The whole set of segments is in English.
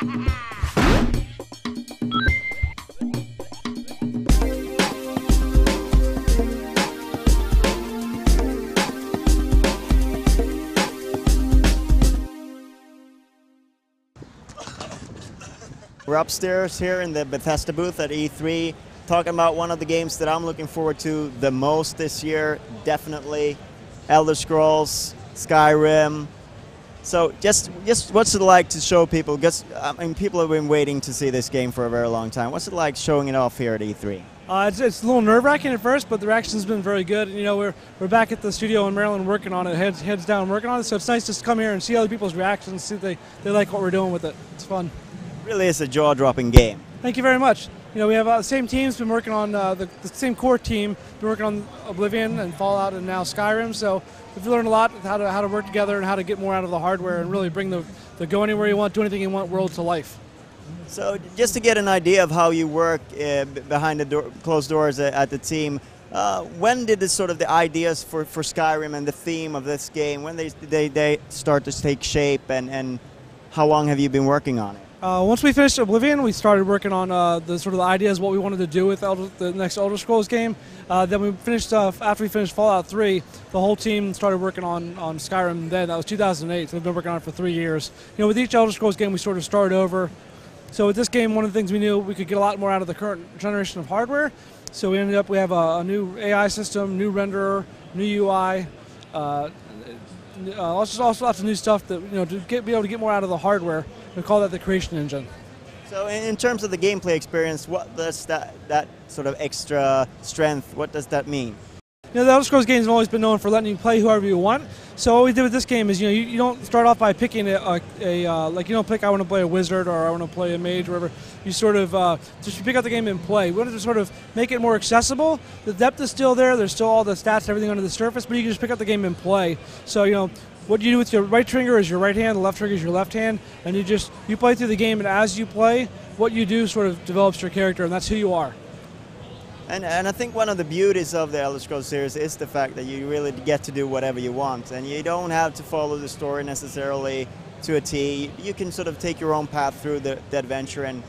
We're upstairs here in the Bethesda booth at E3, talking about one of the games that I'm looking forward to the most this year, definitely Elder Scrolls, Skyrim. So just what's it like to show people, because I mean, people have been waiting to see this game for a very long time. What's it like showing it off here at E3? It's a little nerve-wracking at first, but the reaction's been very good. You know, we're back at the studio in Maryland working on it, heads down working on it, so it's nice just to come here and see other people's reactions, see if they like what we're doing with it. It's fun. Really is a jaw-dropping game. Thank you very much. You know, we have the same team's been working on the same core team, been working on Oblivion and Fallout and now Skyrim. So we've learned a lot how to work together and how to get more out of the hardware and really bring the go anywhere you want, do anything you want world to life. So just to get an idea of how you work behind the closed doors at the team, when did the ideas for Skyrim and the theme of this game, when they start to take shape, and how long have you been working on it? Once we finished Oblivion, we started working on the ideas, what we wanted to do with the next Elder Scrolls game. Then we finished after we finished Fallout 3, the whole team started working on Skyrim. Then that was 2008, so we've been working on it for 3 years. You know, with each Elder Scrolls game, we sort of started over. So with this game, one of the things we knew we could get a lot more out of the current generation of hardware. So we have a new AI system, new renderer, new UI. Also lots of new stuff that to be able to get more out of the hardware. We call that the creation engine. So in terms of the gameplay experience, what does that sort of extra strength, what does that mean? You know, the Elder Scrolls games have always been known for letting you play whoever you want. So what we did with this game is, you don't start off by picking like you don't pick I want to play a wizard or I want to play a mage or whatever. You sort of just pick up the game and play. We wanted to sort of make it more accessible. The depth is still there. There's still all the stats and everything under the surface, but you can just pick up the game and play. So what you do with your right trigger is your right hand, the left trigger is your left hand, and you play through the game, and as you play, what you do sort of develops your character, and that's who you are. And I think one of the beauties of the Elder Scrolls series is the fact that you really get to do whatever you want, and you don't have to follow the story necessarily to a T. You can sort of take your own path through the adventure and,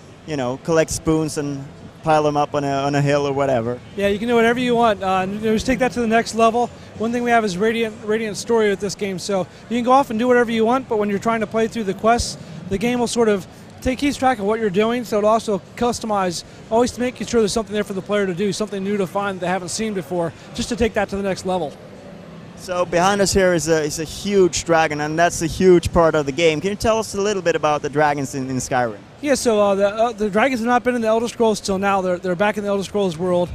collect spoons and pile them up on a hill or whatever. Yeah, you can do whatever you want. Just take that to the next level. One thing we have is radiant story with this game, so you can go off and do whatever you want, but when you're trying to play through the quests, the game will sort of keeps track of what you're doing, so it'll also customize, always to make sure there's something there for the player to do, something new to find that they haven't seen before, just to take that to the next level. So behind us here is a huge dragon, and that's a huge part of the game. Can you tell us a little bit about the dragons in Skyrim? Yeah, so the dragons have not been in the Elder Scrolls till now. They're back in the Elder Scrolls world.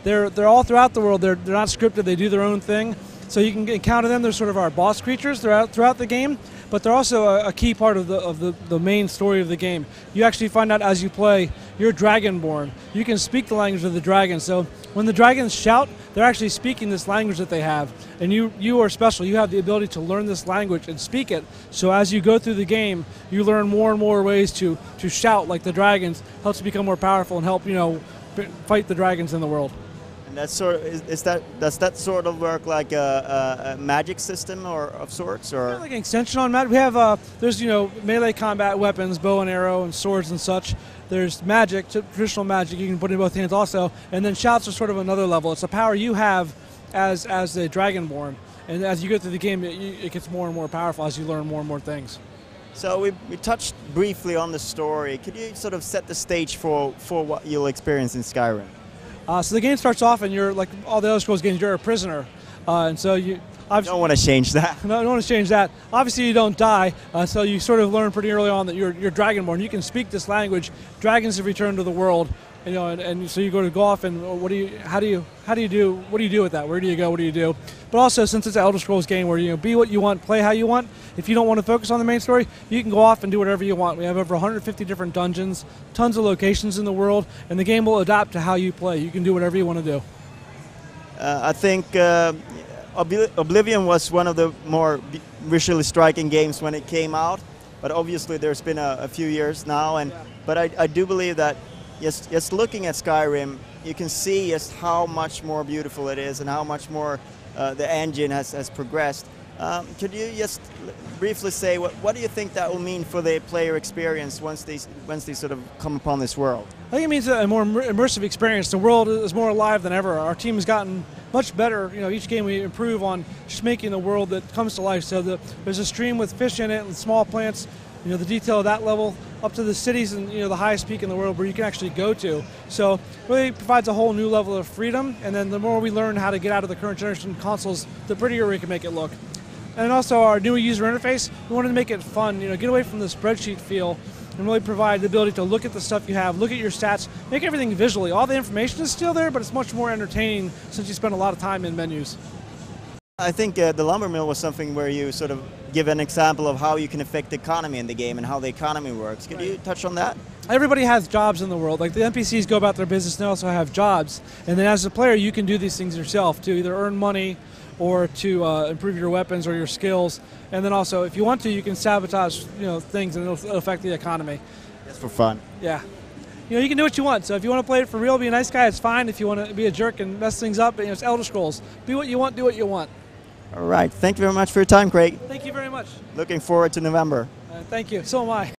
They're all throughout the world. They're not scripted. They do their own thing. So you can encounter them. They're sort of our boss creatures throughout the game, but they're also a key part of the main story of the game. You actually find out as you play, you're dragonborn. You can speak the language of the dragon. So when the dragons shout, they're actually speaking this language that they have. And you are special. You have the ability to learn this language and speak it. So as you go through the game, you learn more and more ways to shout like the dragons. Helps you become more powerful and help fight the dragons in the world. And that does that sort of work like a magic system or of sorts, or like an extension on magic? We have there's melee combat weapons, bow and arrow, and swords and such. There's magic, traditional magic you can put in both hands also, and then shouts are sort of another level. It's a power you have as a dragonborn, and as you go through the game, it gets more and more powerful as you learn more and more things. So we touched briefly on the story. Could you sort of set the stage for what you'll experience in Skyrim? So the game starts off, and you're like all the Elder Scrolls games. You're a prisoner, and so you. I don't want to change that. No, I don't want to change that. Obviously, you don't die, so you sort of learn pretty early on that you're dragonborn. You can speak this language. Dragons have returned to the world, and so you go off, and what do you do with that? Where do you go? What do you do? But also, since it's an Elder Scrolls game where be what you want, play how you want. If you don't want to focus on the main story, you can go off and do whatever you want. We have over 150 different dungeons, tons of locations in the world, and the game will adapt to how you play. You can do whatever you want to do. I think Oblivion was one of the more visually striking games when it came out, but obviously there's been a few years now, but I do believe that just looking at Skyrim, you can see just how much more beautiful it is and how much more the engine has progressed. Could you just briefly say what do you think that will mean for the player experience once they sort of come upon this world? I think it means a more immersive experience. The world is more alive than ever. Our team has gotten much better. You know, each game we improve on just making the world that comes to life. So there's a stream with fish in it and small plants. You know, the detail of that level up to the cities and, you know, the highest peak in the world where you can actually go to. So it really provides a whole new level of freedom. And then the more we learn how to get out of the current generation consoles, the prettier we can make it look. And also our new user interface, we wanted to make it fun, you know, get away from the spreadsheet feel and really provide the ability to look at the stuff you have, look at your stats, make everything visually. All the information is still there, but it's much more entertaining since you spend a lot of time in menus. I think the lumber mill was something where you sort of give an example of how you can affect the economy in the game and how the economy works. Could you touch on that? Everybody has jobs in the world. Like the NPCs go about their business, they also have jobs. And then as a player, you can do these things yourself to either earn money or to improve your weapons or your skills. And then also, if you want to, you can sabotage, you know, things and it'll affect the economy. Just for fun. Yeah. You know, you can do what you want. So if you want to play it for real, be a nice guy, it's fine. If you want to be a jerk and mess things up, you know, it's Elder Scrolls. Be what you want, do what you want. All right. Thank you very much for your time, Craig. Thank you very much. Looking forward to November. Thank you. So am I.